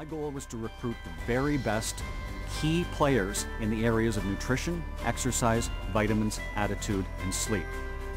My goal was to recruit the very best key players in the areas of nutrition, exercise, vitamins, attitude, and sleep.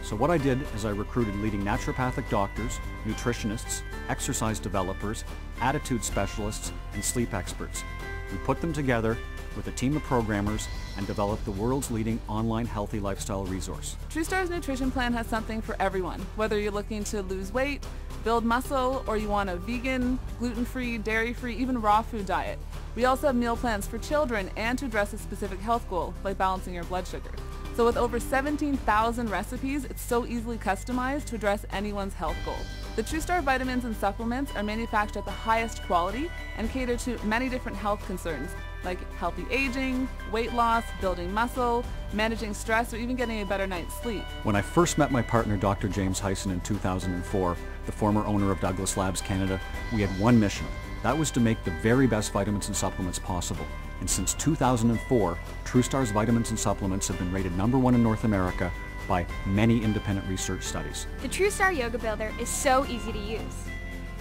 So what I did is I recruited leading naturopathic doctors, nutritionists, exercise developers, attitude specialists, and sleep experts. We put them together with a team of programmers and developed the world's leading online healthy lifestyle resource. TrueStar's nutrition plan has something for everyone, whether you're looking to lose weight, build muscle, or you want a vegan, gluten-free, dairy-free, even raw food diet. We also have meal plans for children and to address a specific health goal, like balancing your blood sugar. So with over 17,000 recipes, it's so easily customized to address anyone's health goal. The TrueStar vitamins and supplements are manufactured at the highest quality and cater to many different health concerns, like healthy aging, weight loss, building muscle, managing stress, or even getting a better night's sleep. When I first met my partner, Dr. James Hyson, in 2004, the former owner of Douglas Labs Canada, we had one mission. That was to make the very best vitamins and supplements possible. And since 2004, TrueStar's vitamins and supplements have been rated #1 in North America by many independent research studies. The TrueStar Yoga Builder is so easy to use.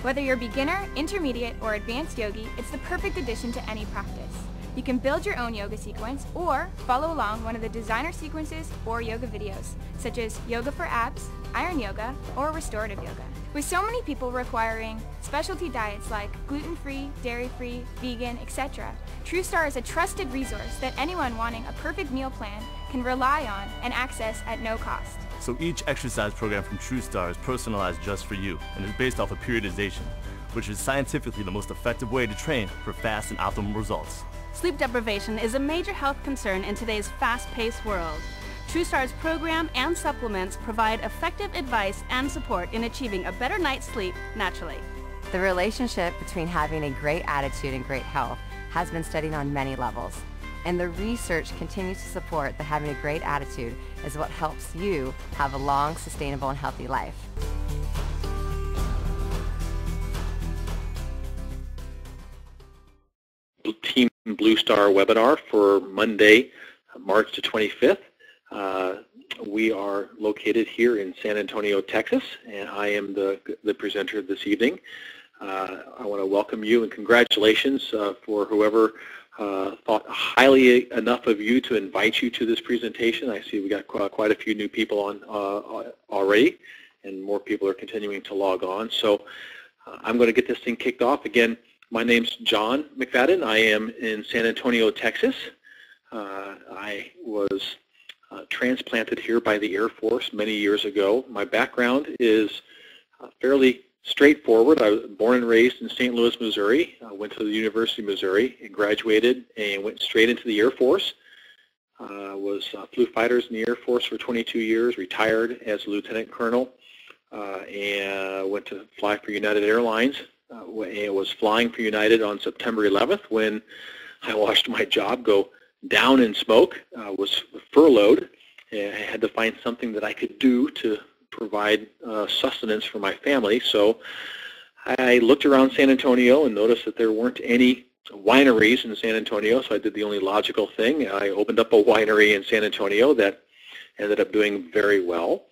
Whether you're beginner, intermediate, or advanced yogi, it's the perfect addition to any practice. You can build your own yoga sequence or follow along one of the designer sequences or yoga videos, such as Yoga for Abs, Iron Yoga, or Restorative Yoga. With so many people requiring specialty diets like gluten-free, dairy-free, vegan, etc., TrueStar is a trusted resource that anyone wanting a perfect meal plan can rely on and access at no cost. So each exercise program from TrueStar is personalized just for you and is based off of periodization, which is scientifically the most effective way to train for fast and optimal results. Sleep deprivation is a major health concern in today's fast-paced world. TrueStar's program and supplements provide effective advice and support in achieving a better night's sleep naturally. The relationship between having a great attitude and great health has been studied on many levels, and the research continues to support that having a great attitude is what helps you have a long, sustainable, and healthy life. Team Blue Star webinar for Monday, March the 25th. We are located here in San Antonio, Texas, and I am the presenter this evening. I want to welcome you and congratulations for whoever thought highly enough of you to invite you to this presentation. I see we got quite a few new people on already, and more people are continuing to log on. So I'm going to get this thing kicked off. Again, my name's John McFadden. I am in San Antonio, Texas. I was transplanted here by the Air Force many years ago. My background is fairly straightforward. I was born and raised in St. Louis, Missouri. I went to the University of Missouri and graduated and went straight into the Air Force. Flew fighters in the Air Force for 22 years, retired as a lieutenant colonel, and went to fly for United Airlines. I was flying for United on September 11th when I watched my job go down in smoke. I was furloughed, and I had to find something that I could do to provide sustenance for my family. So I looked around San Antonio and noticed that there weren't any wineries in San Antonio, so I did the only logical thing. I opened up a winery in San Antonio that ended up doing very well.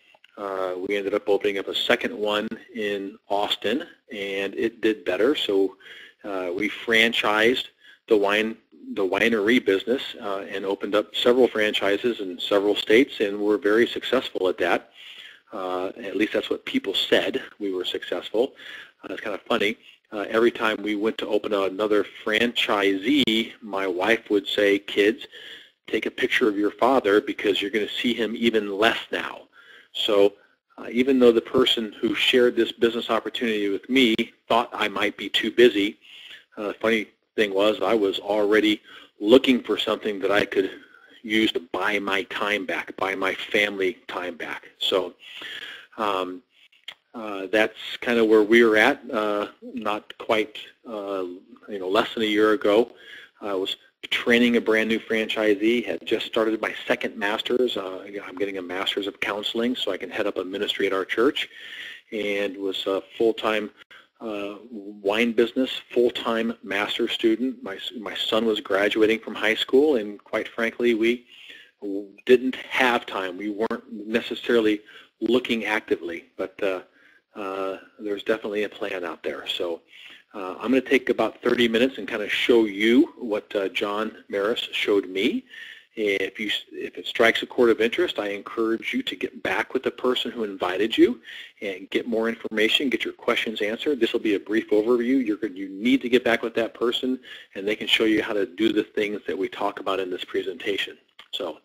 We ended up opening up a second one in Austin, and it did better. So we franchised the winery business and opened up several franchises in several states, and we're very successful at that. At least that's what people said. We were successful. It's kind of funny. Every time we went to open another franchisee, my wife would say, "Kids, take a picture of your father because you're going to see him even less now." So even though the person who shared this business opportunity with me thought I might be too busy, the funny thing was I was already looking for something that I could use to buy my time back, buy my family time back. So that's kind of where we were at. Not quite, less than a year ago, I was training a brand new franchisee, had just started my second master's. I'm getting a master's of counseling so I can head up a ministry at our church, and was a full-time wine business, full-time master's student. My son was graduating from high school, and quite frankly, we didn't have time. We weren't necessarily looking actively, but there's definitely a plan out there. So I'm going to take about 30 minutes and kind of show you what John Maris showed me. If it strikes a chord of interest, I encourage you to get back with the person who invited you and get more information, get your questions answered. This will be a brief overview. You need to get back with that person, and they can show you how to do the things that we talk about in this presentation. So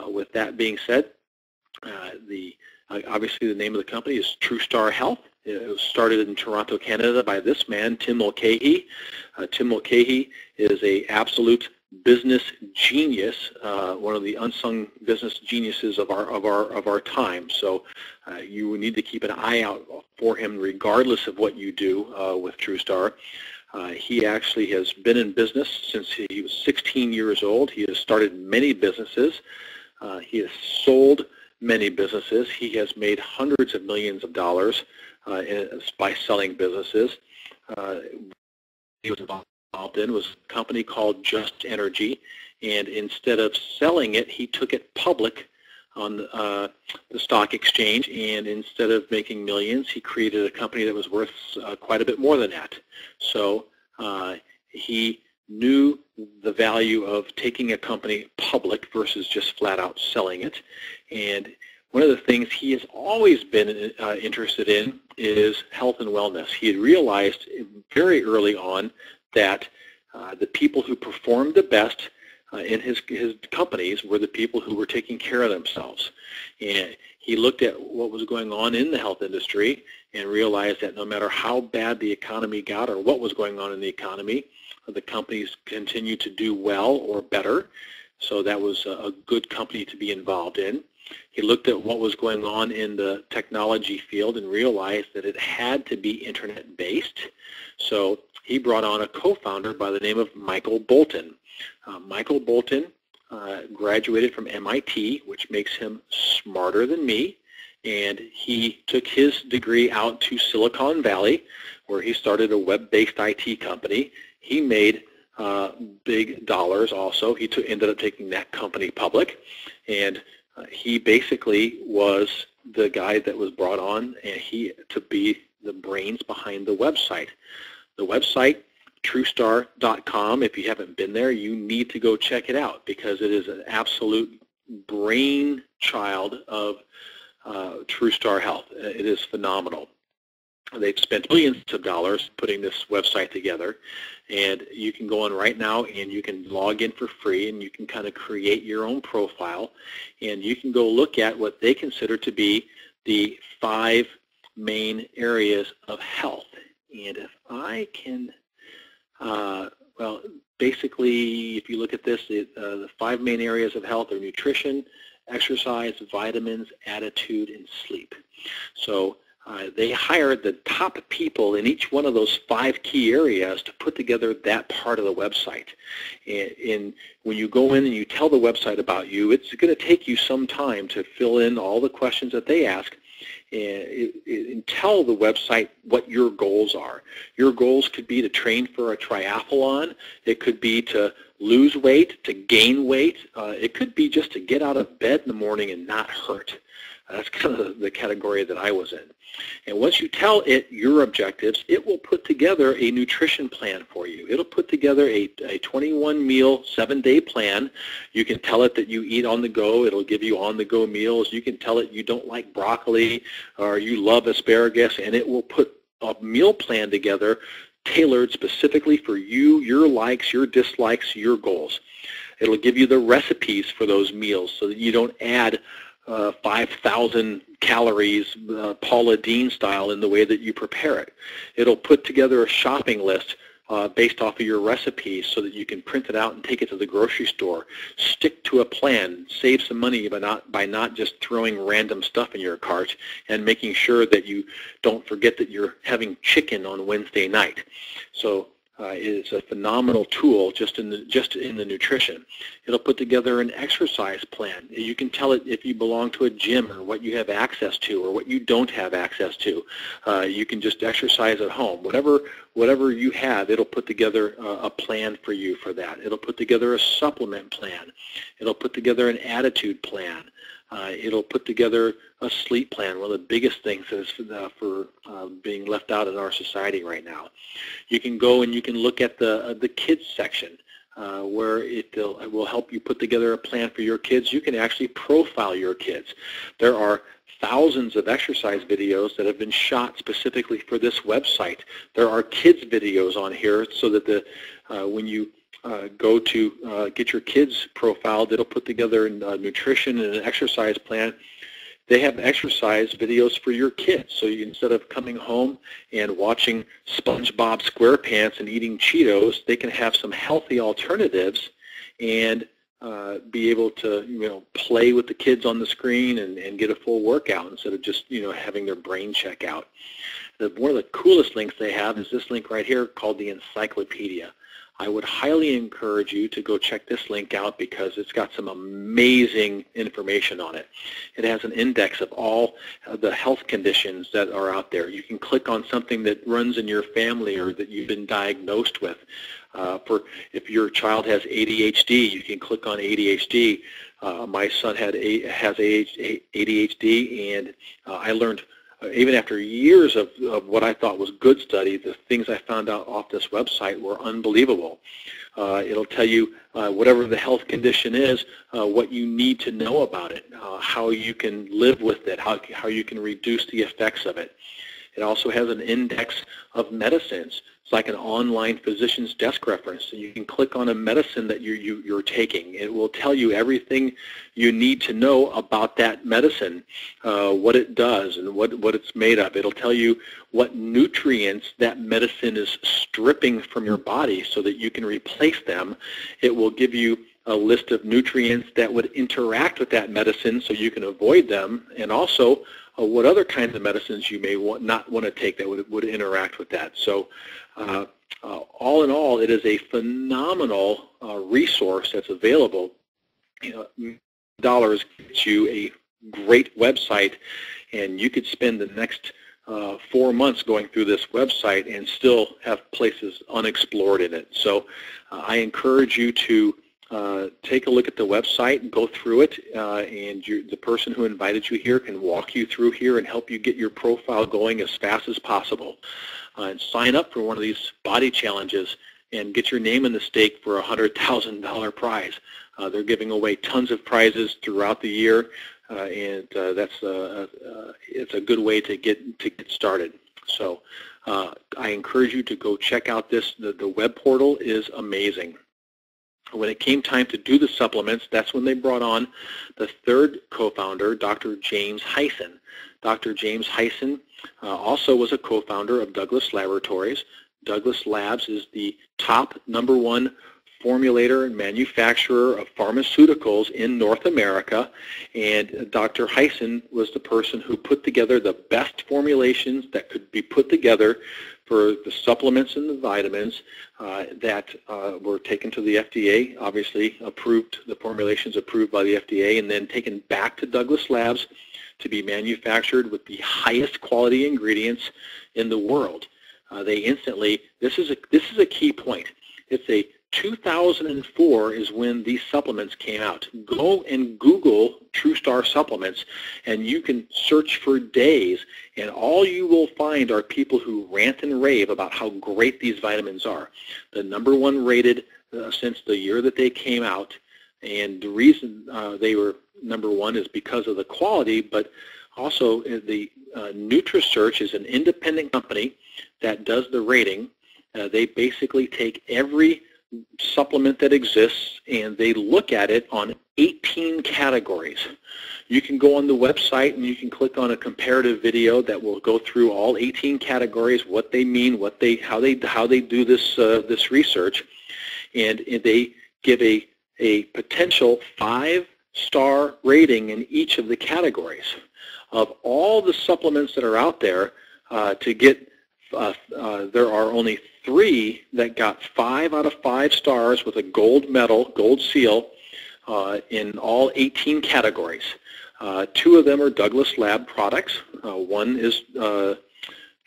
with that being said, obviously the name of the company is TruestarHealth. It was started in Toronto, Canada by this man, Tim Mulcahy. Tim Mulcahy is an absolute business genius, one of the unsung business geniuses of our time. So you need to keep an eye out for him regardless of what you do with TrueStar. He actually has been in business since he was 16 years old. He has started many businesses. He has sold many businesses. He has made hundreds of millions of dollars by selling businesses. He was involved in was a company called Just Energy, and instead of selling it, he took it public on the stock exchange, and instead of making millions, he created a company that was worth quite a bit more than that. So he knew the value of taking a company public versus just flat out selling it. And one of the things he has always been interested in is health and wellness. He had realized very early on that the people who performed the best in his companies were the people who were taking care of themselves. And he looked at what was going on in the health industry and realized that no matter how bad the economy got or what was going on in the economy, the companies continued to do well or better. So that was a good company to be involved in. He looked at what was going on in the technology field and realized that it had to be internet-based. So he brought on a co-founder by the name of Michael Bolton. Michael Bolton graduated from MIT, which makes him smarter than me, and he took his degree out to Silicon Valley, where he started a web-based IT company. He made big dollars also. He ended up taking that company public, and he basically was the guy that was brought on to be the brains behind the website. The website, TrueStar.com, if you haven't been there, you need to go check it out because it is an absolute brainchild of TrueStar Health. It is phenomenal. They've spent millions of dollars putting this website together, and you can go on right now and you can log in for free and you can kind of create your own profile, and you can go look at what they consider to be the 5 main areas of health. And if I can, well, basically, if you look at this, the 5 main areas of health are nutrition, exercise, vitamins, attitude, and sleep. So they hired the top people in each one of those 5 key areas to put together that part of the website. And when you go in and you tell the website about you, it's going to take you some time to fill in all the questions that they ask and tell the website what your goals are. Your goals could be to train for a triathlon. It could be to lose weight, to gain weight. It could be just to get out of bed in the morning and not hurt. That's kind of the category that I was in. And once you tell it your objectives, it will put together a nutrition plan for you. It'll put together a 21-meal, 7-day plan. You can tell it that you eat on the go. It'll give you on-the-go meals. You can tell it you don't like broccoli or you love asparagus, and it will put a meal plan together tailored specifically for you, your likes, your dislikes, your goals. It'll give you the recipes for those meals so that you don't add 5,000 calories Paula Deen style in the way that you prepare it. It'll put together a shopping list based off of your recipes so that you can print it out and take it to the grocery store. Stick to a plan. Save some money by not just throwing random stuff in your cart and making sure that you don't forget that you're having chicken on Wednesday night. So it is a phenomenal tool just in the nutrition. It'll put together an exercise plan. You can tell it if you belong to a gym or what you have access to or what you don't have access to. You can just exercise at home. Whatever you have, it'll put together a plan for you for that. It'll put together a supplement plan. It'll put together an attitude plan. It'll put together a sleep plan, one of the biggest things that is for being left out in our society right now. You can go and you can look at the kids section, where it will help you put together a plan for your kids. You can actually profile your kids. There are thousands of exercise videos that have been shot specifically for this website. There are kids videos on here so that when you go to get your kids profiled, it'll put together a nutrition and an exercise plan. They have exercise videos for your kids, so you, instead of coming home and watching SpongeBob SquarePants and eating Cheetos, they can have some healthy alternatives and be able to play with the kids on the screen and get a full workout instead of just having their brain check out. One of the coolest links they have is this link right here called the Encyclopedia. I would highly encourage you to go check this link out because it's got some amazing information on it. It has an index of all the health conditions that are out there. You can click on something that runs in your family or that you've been diagnosed with. If your child has ADHD, you can click on ADHD. My son has ADHD, and I learned even after years of what I thought was good study, the things I found out off this website were unbelievable. It'll tell you whatever the health condition is, what you need to know about it, how you can live with it, how you can reduce the effects of it. It also has an index of medicines. It's like an online physician's desk reference. So you can click on a medicine that you're taking. It will tell you everything you need to know about that medicine, what it does and what it's made of. It'll tell you what nutrients that medicine is stripping from your body so that you can replace them. It will give you a list of nutrients that would interact with that medicine so you can avoid them, and also what other kinds of medicines you may not want to take that would interact with that. So all in all, it is a phenomenal resource that's available. Dollars gets you a great website, and you could spend the next 4 months going through this website and still have places unexplored in it. So I encourage you to take a look at the website and go through it, and the person who invited you here can walk you through here and help you get your profile going as fast as possible. And sign up for one of these body challenges and get your name in the stake for a $100,000 prize. They're giving away tons of prizes throughout the year, and it's a good way to get started. So I encourage you to go check out this. The web portal is amazing. When it came time to do the supplements, that's when they brought on the third co-founder, Dr. James Hyson. Dr. James Hyson also was a co-founder of Douglas Laboratories. Douglas Labs is the top #1 formulator and manufacturer of pharmaceuticals in North America, and Dr. Hyson was the person who put together the best formulations that could be put together for the supplements and the vitamins that were taken to the FDA, obviously approved, the formulations approved by the FDA, and then taken back to Douglas Labs to be manufactured with the highest quality ingredients in the world. This is a key point. It's a 2004 is when these supplements came out. Go and Google TrueStar supplements, and you can search for days, and all you will find are people who rant and rave about how great these vitamins are. The #1 rated since the year that they came out, and the reason they were #1 is because of the quality, but also the NutriSearch is an independent company that does the rating. They basically take every supplement that exists and they look at it on 18 categories. You can go on the website and you can click on a comparative video that will go through all 18 categories, what they mean, how they do this research, and they give a potential 5-star rating in each of the categories. Of all the supplements that are out there, there are only 3 that got 5 out of 5 stars with a gold medal, gold seal, in all 18 categories. 2 of them are Douglas Lab products. One is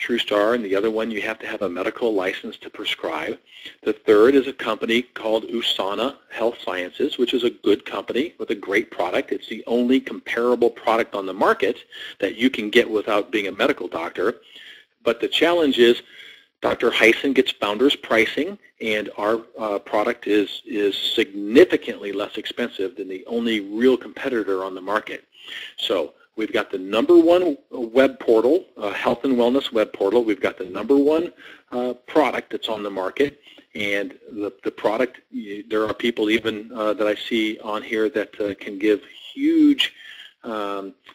TrueStar, and the other one you have to have a medical license to prescribe. The third is a company called USANA Health Sciences, which is a good company with a great product. It's the only comparable product on the market that you can get without being a medical doctor. But the challenge is Dr. Hyson gets founder's pricing, and our product is significantly less expensive than the only real competitor on the market. So we've got the #1 web portal, health and wellness web portal. We've got the #1 product that's on the market, and the product, there are people even that I see on here that can give huge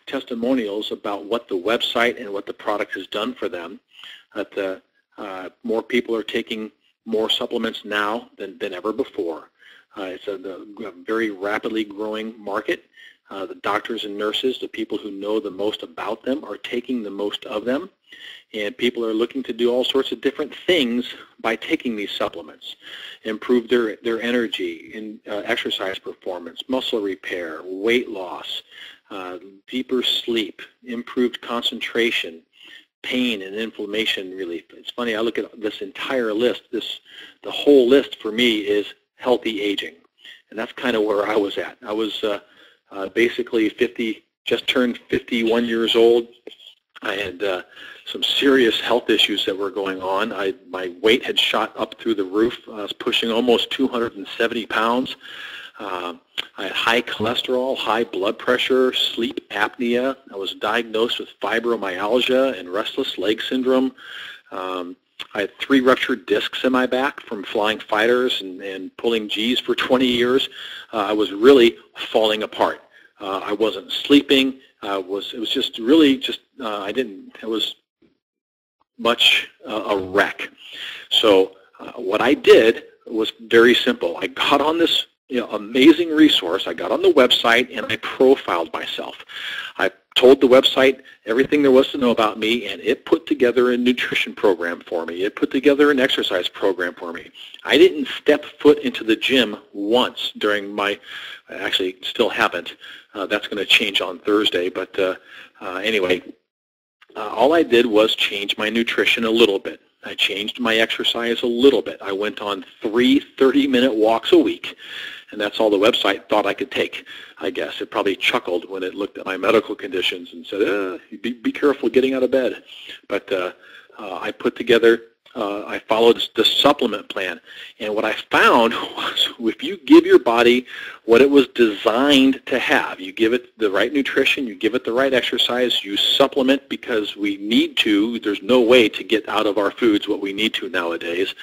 testimonials about what the website and what the product has done for them. That more people are taking more supplements now than ever before. It's a very rapidly growing market. The doctors and nurses, the people who know the most about them, are taking the most of them. And people are looking to do all sorts of different things by taking these supplements. Improve their energy, exercise performance, muscle repair, weight loss, deeper sleep, improved concentration, pain and inflammation relief. It's funny, I look at this entire list. The whole list for me is healthy aging. And that's kind of where I was at. I was basically just turned 51 years old. I had some serious health issues that were going on. My weight had shot up through the roof. I was pushing almost 270 pounds. I had high cholesterol, high blood pressure, sleep apnea. I was diagnosed with fibromyalgia and restless leg syndrome. I had 3 ruptured discs in my back from flying fighters and pulling G's for 20 years. I was really falling apart. I wasn't sleeping. It was just really it was much a wreck. So what I did was very simple. I got on this amazing resource. I got on the website and I profiled myself. I told the website everything there was to know about me, and it put together a nutrition program for me. It put together an exercise program for me. I didn't step foot into the gym once during actually still haven't. That's going to change on Thursday, but anyway, all I did was change my nutrition a little bit. I changed my exercise a little bit. I went on 3 30-minute walks a week, and that's all the website thought I could take, I guess. It probably chuckled when it looked at my medical conditions and said, be careful getting out of bed. But I put together, I followed the supplement plan, and what I found was if you give your body what it was designed to have, you give it the right nutrition, you give it the right exercise, you supplement because we need to. There's no way to get out of our foods what we need to nowadays.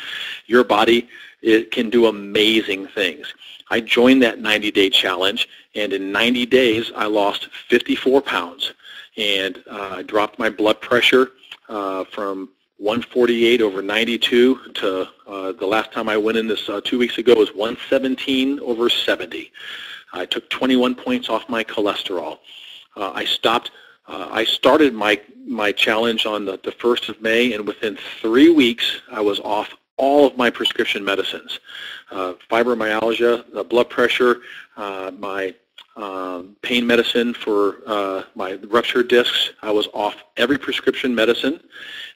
Your body, it can do amazing things. I joined that 90-day challenge, and in 90 days I lost 54 pounds, and I dropped my blood pressure from 148 over 92 to the last time I went in this 2 weeks ago was 117 over 70. I took 21 points off my cholesterol. I started my challenge on the 1st of May, and within 3 weeks I was off all of my prescription medicines. Fibromyalgia, blood pressure, my pain medicine for my ruptured discs. I was off every prescription medicine.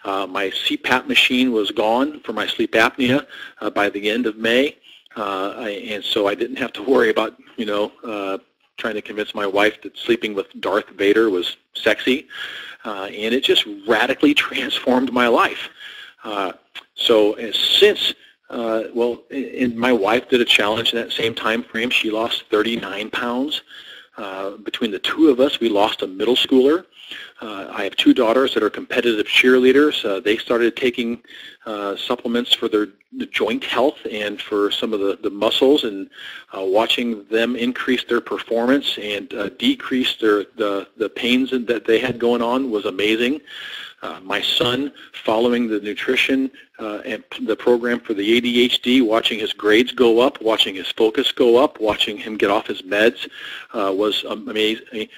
My CPAP machine was gone for my sleep apnea by the end of May, and so I didn't have to worry about trying to convince my wife that sleeping with Darth Vader was sexy, and it just radically transformed my life. And my wife did a challenge in that same time frame. She lost 39 pounds. Between the two of us, we lost a middle schooler. I have 2 daughters that are competitive cheerleaders. They started taking supplements for the joint health and for some of the muscles, and watching them increase their performance and decrease the pains that they had going on was amazing. My son, following the nutrition and the program for the ADHD, watching his grades go up, watching his focus go up, watching him get off his meds was amazing.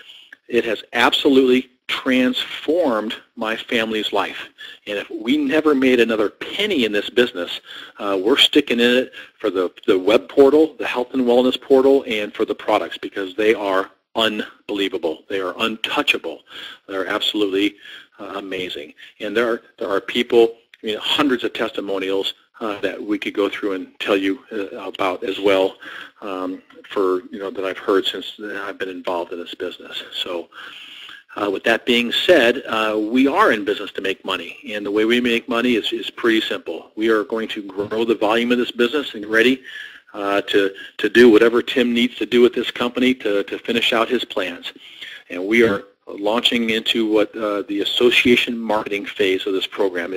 It has absolutely transformed my family's life. And if we never made another penny in this business, we're sticking in it for the web portal, the health and wellness portal, and for the products, because they are unbelievable. They are untouchable. They're absolutely amazing. And there are people, I mean, hundreds of testimonials that we could go through and tell you about as well, that I've heard since I've been involved in this business. So with that being said, we are in business to make money, and the way we make money is pretty simple. We are going to grow the volume of this business and get ready to do whatever Tim needs to do with this company to finish out his plans. And we are launching into what the association marketing phase of this program.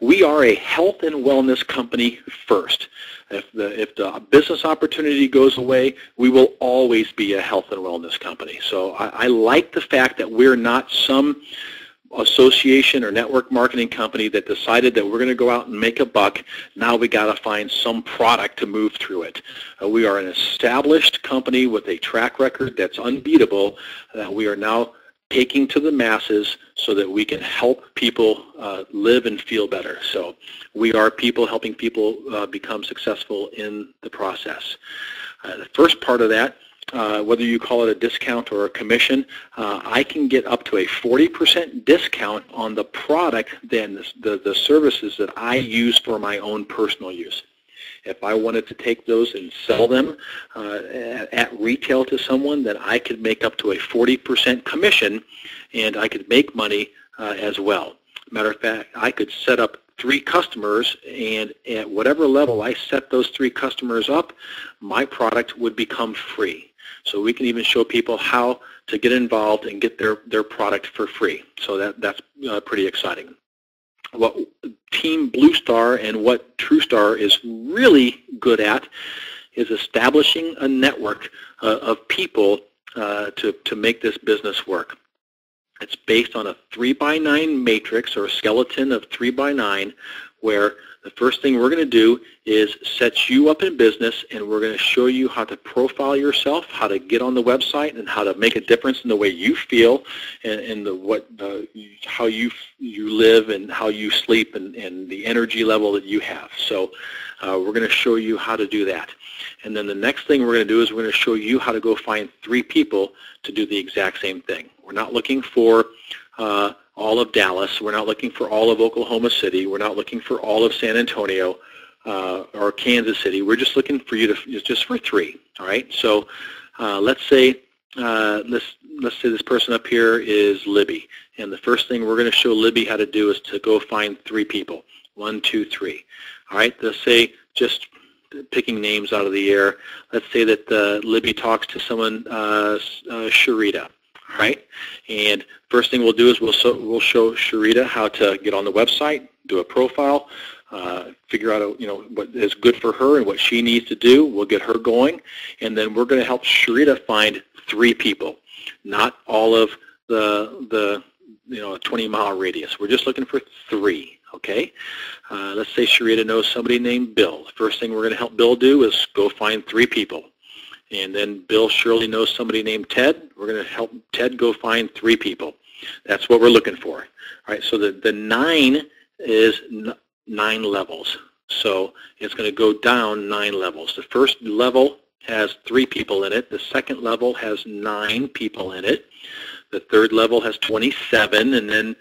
We are a health and wellness company first. If the business opportunity goes away, we will always be a health and wellness company. So I like the fact that we're not some association or network marketing company that decided that we're going to go out and make a buck. Now we got to find some product to move through it. We are an established company with a track record that's unbeatable that we are now taking to the masses so that we can help people live and feel better. So we are people helping people become successful in the process. The first part of that, whether you call it a discount or a commission, I can get up to a 40% discount on the product than the services that I use for my own personal use. If I wanted to take those and sell them at retail to someone, then I could make up to a 40% commission, and I could make money as well. Matter of fact, I could set up 3 customers, and at whatever level I set those 3 customers up, my product would become free. So we can even show people how to get involved and get their product for free. So that's pretty exciting. What Team Bluestar and what TrueStar is really good at is establishing a network of people to make this business work. It's based on a 3x9 matrix, or a skeleton of 3x9, where the first thing we're going to do is set you up in business, and we're going to show you how to profile yourself, how to get on the website, and how to make a difference in the way you feel and how you live and how you sleep and the energy level that you have. So we're going to show you how to do that. And then the next thing we're going to do is we're going to show you how to go find 3 people to do the exact same thing. We're not looking for all of Dallas. We're not looking for all of Oklahoma City. We're not looking for all of San Antonio or Kansas City. We're just looking for you just for 3. All right. So let's say this person up here is Libby, and the first thing we're going to show Libby how to do is to go find 3 people. 1, 2, 3. All right. Let's say, just picking names out of the air, let's say that Libby talks to someone, Sharita. All right, and first thing we'll do is we'll show Sharita how to get on the website, do a profile, figure out what is good for her and what she needs to do. We'll get her going, and then we're going to help Sharita find 3 people, not all of the 20-mile radius. We're just looking for 3. Okay, let's say Sharita knows somebody named Bill. The first thing we're going to help Bill do is go find 3 people. And then Bill surely knows somebody named Ted. We're going to help Ted go find 3 people. That's what we're looking for. All right, so the 9 is 9 levels. So it's going to go down 9 levels. The first level has 3 people in it. The second level has 9 people in it. The third level has 27, and then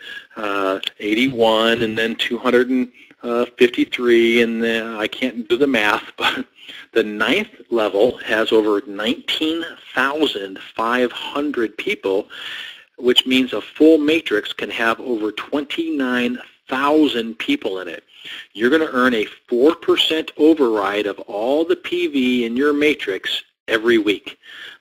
81, and then 253, and then I can't do the math, but the 9th level has over 19,500 people, which means a full matrix can have over 29,000 people in it. You're going to earn a 4% override of all the PV in your matrix every week.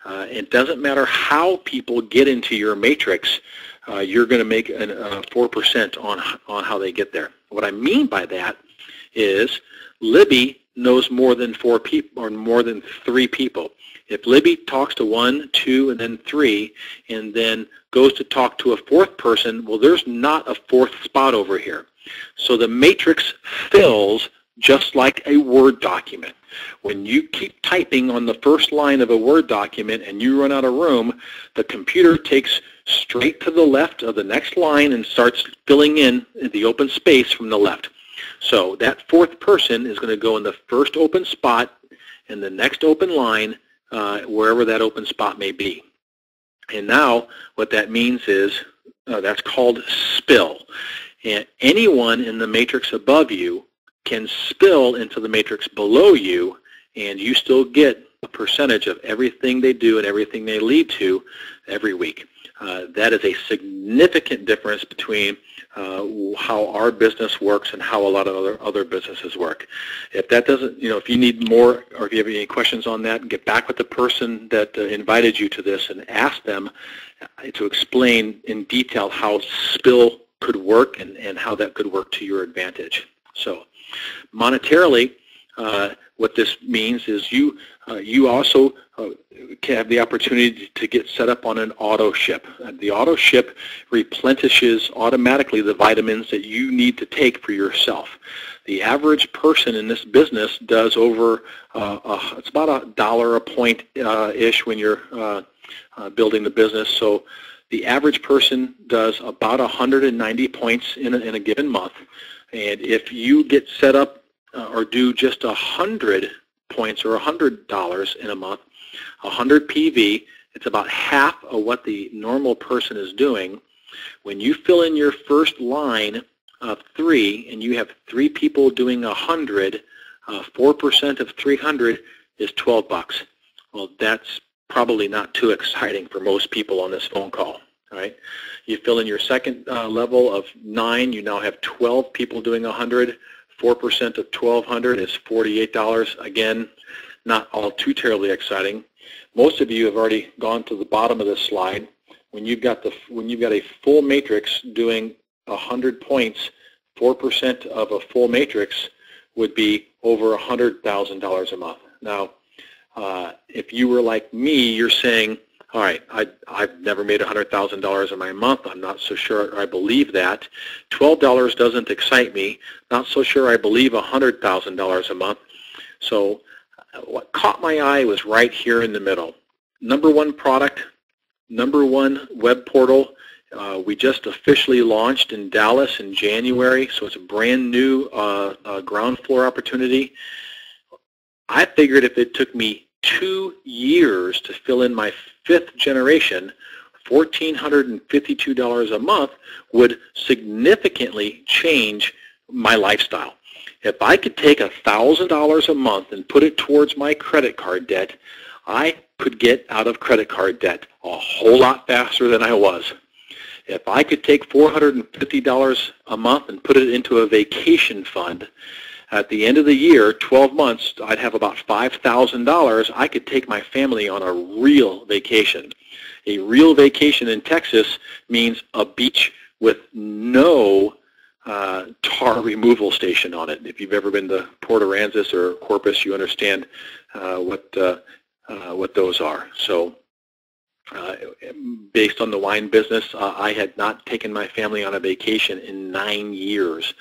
It doesn't matter how people get into your matrix, you're going to make 4% on how they get there. What I mean by that is Libby knows more than 4 people or more than 3 people. If Libby talks to 1, 2, and then 3, and then goes to talk to a 4th person, well, there's not a 4th spot over here. So the matrix fills just like a Word document. When you keep typing on the first line of a Word document and you run out of room, the computer takes straight to the left of the next line and starts filling in the open space from the left. So that 4th person is going to go in the first open spot in the next open line, wherever that open spot may be. And now what that means is that's called spill. And anyone in the matrix above you can spill into the matrix below you, and you still get a percentage of everything they do and everything they lead to every week. That is a significant difference between how our business works and how a lot of other businesses work. If that doesn't, if you need more, or if you have any questions on that, get back with the person that invited you to this and ask them to explain in detail how spill could work and how that could work to your advantage. So monetarily, what this means is you also can have the opportunity to get set up on an auto ship. The auto ship replenishes automatically the vitamins that you need to take for yourself. The average person in this business does over, it's about $1 a point-ish when you're building the business. So the average person does about 190 points in a given month. And if you get set up or do just 100 points or $100 in a month, 100 PV, it's about half of what the normal person is doing. When you fill in your first line of 3 and you have 3 people doing 100, 4% of 300 is $12. Well, that's probably not too exciting for most people on this phone call. All right. You fill in your second level of 9, you now have 12 people doing 100. 4% of 1,200 is $48. Again, not all too terribly exciting. Most of you have already gone to the bottom of this slide. When you've got a full matrix doing 100 points, 4% of a full matrix would be over $100,000 a month. Now, if you were like me, you're saying, all right, I've never made $100,000 in my month. I'm not so sure I believe that. $12 doesn't excite me. Not so sure I believe $100,000 a month. So what caught my eye was right here in the middle. #1 product, #1 web portal. We just officially launched in Dallas in January, so it's a brand new ground floor opportunity. I figured if it took me 2 years to fill in my 5th generation, $1,452 a month would significantly change my lifestyle. If I could take $1,000 a month and put it towards my credit card debt, I could get out of credit card debt a whole lot faster than I was. If I could take $450 a month and put it into a vacation fund, at the end of the year, 12 months, I'd have about $5,000. I could take my family on a real vacation. A real vacation in Texas means a beach with no tar removal station on it. If you've ever been to Port Aransas or Corpus, you understand what those are. So based on the wine business, I had not taken my family on a vacation in 9 years.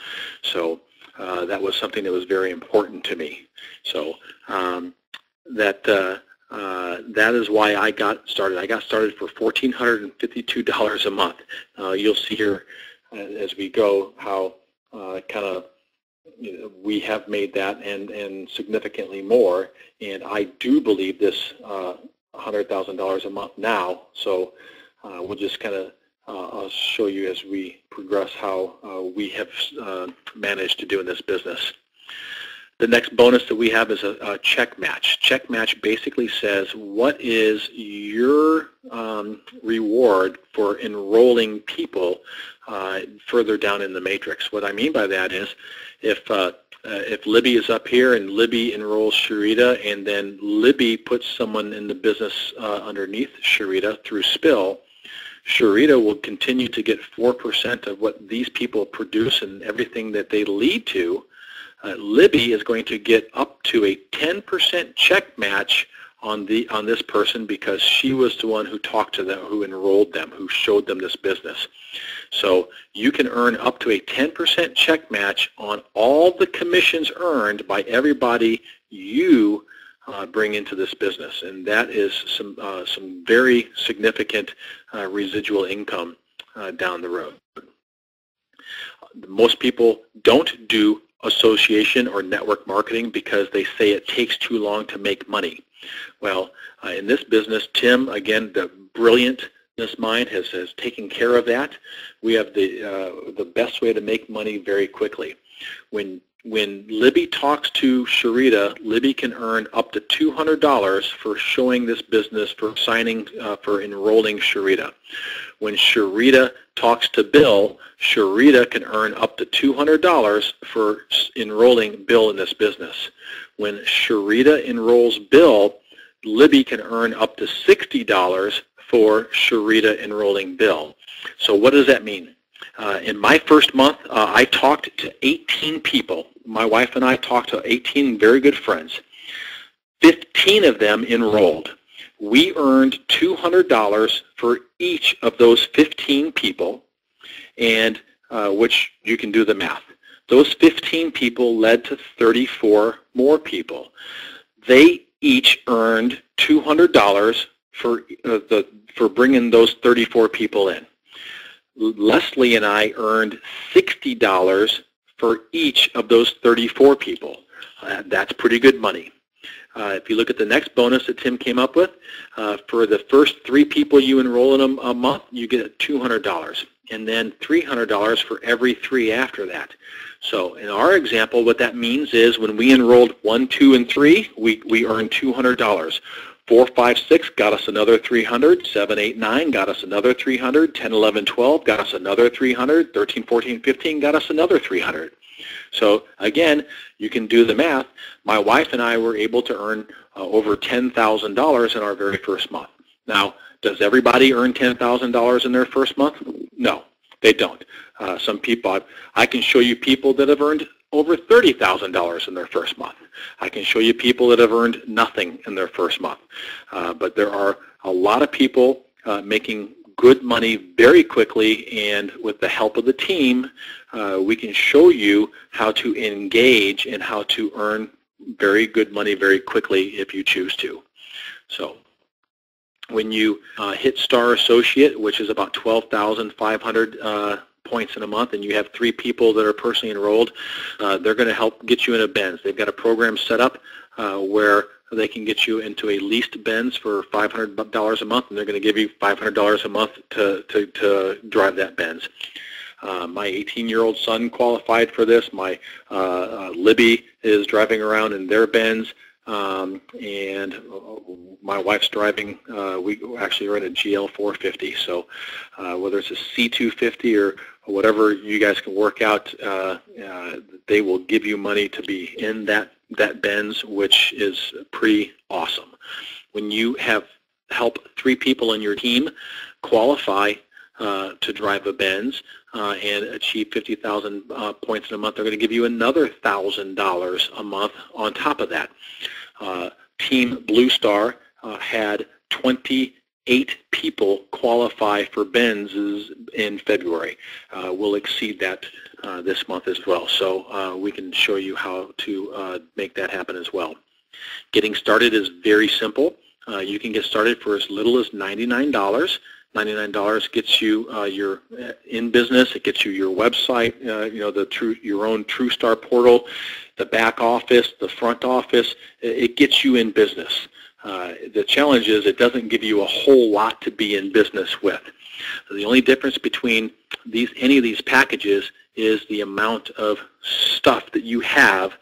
So that was something that was very important to me. So that is why I got started. I got started for $1,452 a month. You'll see here as we go how we have made that and significantly more. And I do believe this $100,000 a month now. So we'll just I'll show you as we progress how we have managed to do in this business. The next bonus that we have is a check match. Check match basically says, what is your reward for enrolling people further down in the matrix? What I mean by that is, if Libby is up here and Libby enrolls Sharita, and then Libby puts someone in the business underneath Sharita through Spill, Sharita will continue to get 4% of what these people produce and everything that they lead to. Libby is going to get up to a 10% check match on this person because she was the one who talked to them, who enrolled them, who showed them this business. So you can earn up to a 10% check match on all the commissions earned by everybody you bring into this business, and that is some very significant residual income down the road. Most people don't do association or network marketing because they say it takes too long to make money. Well, in this business, Tim, again, the brilliant business mind has taken care of that. We have the best way to make money very quickly. When Libby talks to Sharita, Libby can earn up to $200 for showing this business, for signing, for enrolling Sharita. When Sharita talks to Bill, Sharita can earn up to $200 for enrolling Bill in this business. When Sharita enrolls Bill, Libby can earn up to $60 for Sharita enrolling Bill. So what does that mean? In my first month, I talked to 18 people. My wife and I talked to 18 very good friends. 15 of them enrolled. We earned $200 for each of those 15 people, and which you can do the math. Those 15 people led to 34 more people. They each earned $200 for bringing those 34 people in. Leslie and I earned $60 for each of those 34 people. That's pretty good money. If you look at the next bonus that Tim came up with, for the first 3 people you enroll in a month, you get $200, and then $300 for every 3 after that. So in our example, what that means is when we enrolled 1, 2, and 3, we earned $200. 4, 5, 6 got us another $300, 7, 8, 9 got us another $300, 10, 11, 12 got us another $300, 13, 14, 15 got us another $300. So again, you can do the math. My wife and I were able to earn over $10,000 in our very first month. Now, does everybody earn $10,000 in their first month? No, they don't. Some people, I can show you people that have earned over $30,000 in their first month. I can show you people that have earned nothing in their first month. But there are a lot of people making good money very quickly, and with the help of the team, we can show you how to engage and how to earn very good money very quickly if you choose to. So when you hit Star Associate, which is about 12,500 points in a month, and you have 3 people that are personally enrolled, they're going to help get you in a Benz. They've got a program set up where they can get you into a leased Benz for $500 a month, and they're going to give you $500 a month to drive that Benz. My 18-year-old son qualified for this. My Libby is driving around in their Benz, and my wife's driving. We actually are in a GL 450. So whether it's a C250 or whatever you guys can work out, they will give you money to be in that Benz, which is pretty awesome. When you have help 3 people in your team qualify to drive a Benz and achieve 50,000 points in a month, they're going to give you another $1,000 a month on top of that. Team Blue Star had 28 people qualify for Benzes in February. We'll exceed that this month as well, so we can show you how to make that happen as well. Getting started is very simple. You can get started for as little as $99. $99 gets you your in business. It gets you your website, you know, your own TrueStar portal, the back office, the front office. It gets you in business. The challenge is it doesn't give you a whole lot to be in business with. So the only difference between any of these packages is the amount of stuff that you have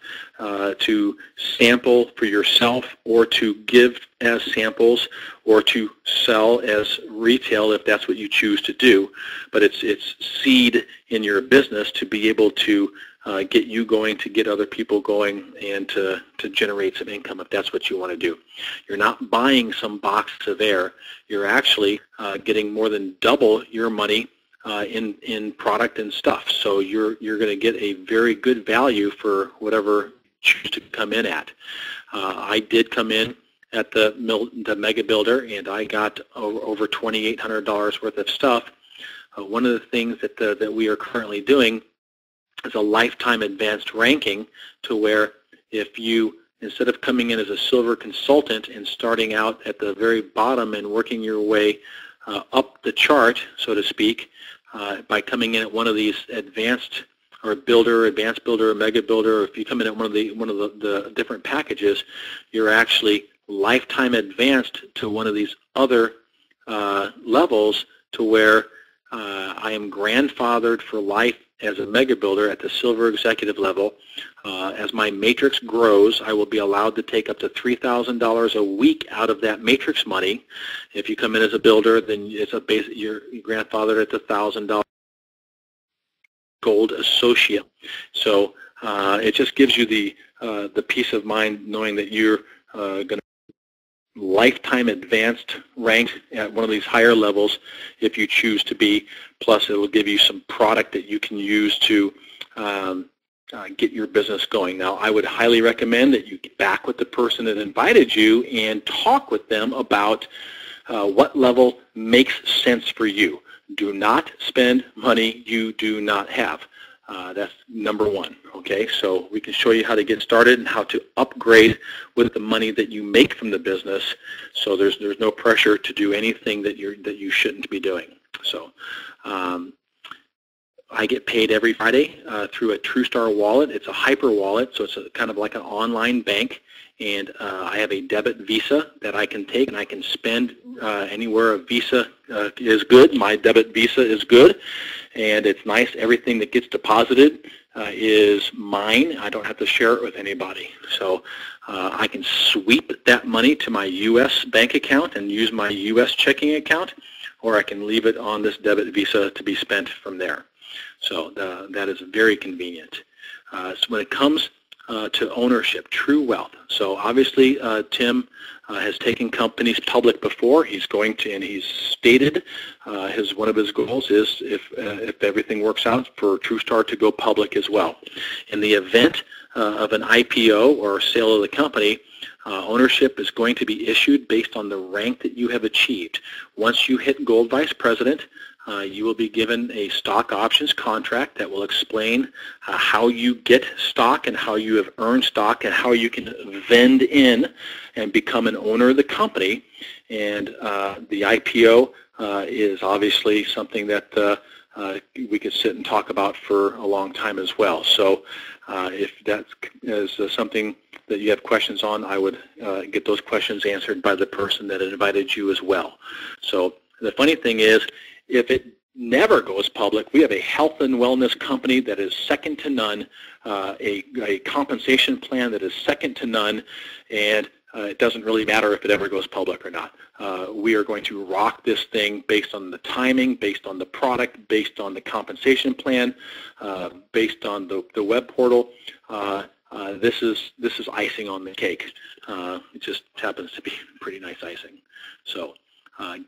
to sample for yourself, or to give as samples, or to sell as retail if that's what you choose to do. But it's seed in your business to be able to get you going, to get other people going, and to generate some income if that's what you want to do. You're not buying some box of air. You're actually getting more than double your money in product and stuff. So you're going to get a very good value for whatever you choose to come in at. I did come in at the Mega Builder, and I got over $2,800 worth of stuff. One of the things that we are currently doing is a lifetime advanced ranking, to where if you, instead of coming in as a silver consultant and starting out at the very bottom and working your way up the chart, so to speak, by coming in at one of these advanced builder, or mega builder, or if you come in at one of the different packages, you're actually lifetime advanced to one of these other levels to where I am grandfathered for life as a mega builder at the silver executive level. As my matrix grows, I will be allowed to take up to $3,000 a week out of that matrix money. If you come in as a builder, then it's you're grandfathered at the $1,000 gold associate. So it just gives you the peace of mind knowing that you're going to lifetime advanced ranked at one of these higher levels if you choose to be. Plus it will give you some product that you can use to get your business going. Now I would highly recommend that you get back with the person that invited you and talk with them about what level makes sense for you. Do not spend money you do not have. That's number one. Okay, so we can show you how to get started and how to upgrade with the money that you make from the business. So there's no pressure to do anything that you shouldn't be doing. So I get paid every Friday through a TrueStar wallet. It's a hyper wallet, so it's kind of like an online bank. And I have a debit Visa that I can take, and I can spend anywhere a Visa is good. My debit Visa is good, and it's nice. Everything that gets deposited is mine. I don't have to share it with anybody. So I can sweep that money to my U.S. bank account and use my U.S. checking account, or I can leave it on this debit Visa to be spent from there. So that is very convenient. So when it comes to ownership, True Wealth. So obviously Tim has taken companies public before. He's going to, and he's stated one of his goals is if everything works out for TrueStar to go public as well. In the event of an IPO or sale of the company, ownership is going to be issued based on the rank that you have achieved. Once you hit Gold Vice President, you will be given a stock options contract that will explain how you get stock and how you have earned stock and how you can vend in and become an owner of the company. And the IPO is obviously something that we could sit and talk about for a long time as well. So if that is something that you have questions on, I would get those questions answered by the person that invited you as well. So the funny thing is, if it never goes public, we have a health and wellness company that is second to none, a compensation plan that is second to none, and it doesn't really matter if it ever goes public or not. We are going to rock this thing based on the timing, based on the product, based on the compensation plan, based on the web portal. This is icing on the cake. It just happens to be pretty nice icing. So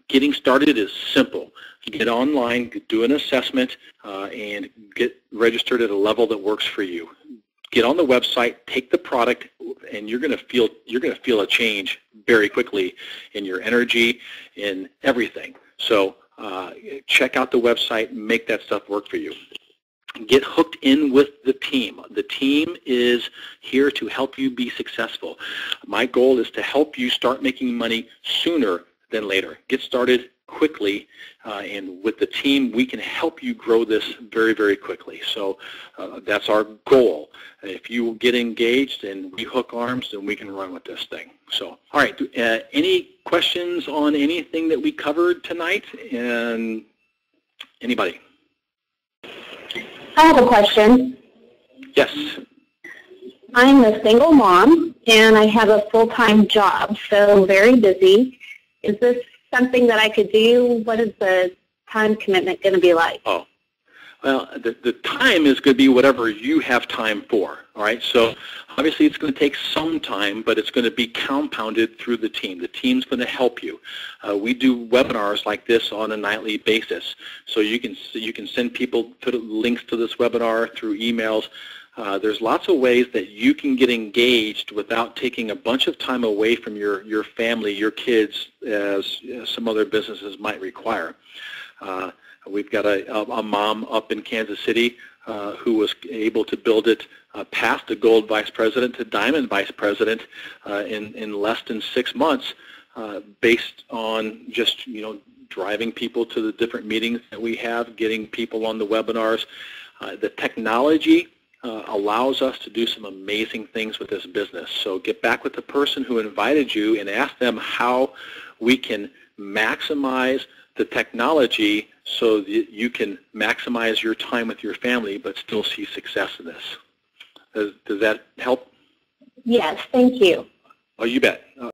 getting started is simple. Get online, do an assessment, and get registered at a level that works for you. Get on the website, take the product, and you're going to feel a change very quickly in your energy, in everything. So check out the website, make that stuff work for you. Get hooked in with the team. The team is here to help you be successful. My goal is to help you start making money sooner than later. Get started quickly, and with the team, we can help you grow this very, very quickly. So that's our goal. If you get engaged and we hook arms, then we can run with this thing. So, all right, any questions on anything that we covered tonight? And anybody? I have a question. Yes. I'm a single mom, and I have a full-time job, so very busy. Is this something that I could do? What is the time commitment going to be like? Oh, well, the time is going to be whatever you have time for, all right? So obviously it's going to take some time, but it's going to be compounded through the team. The team's going to help you. We do webinars like this on a nightly basis. So you can send people links to this webinar through emails. There's lots of ways that you can get engaged without taking a bunch of time away from your family, your kids, as some other businesses might require. We've got a mom up in Kansas City who was able to build it past the Gold Vice President to Diamond Vice President in less than 6 months, based on just driving people to the different meetings that we have, getting people on the webinars. The technology allows us to do some amazing things with this business. So get back with the person who invited you and ask them how we can maximize the technology so that you can maximize your time with your family but still see success in this. Does that help? Yes, thank you. Oh, you bet.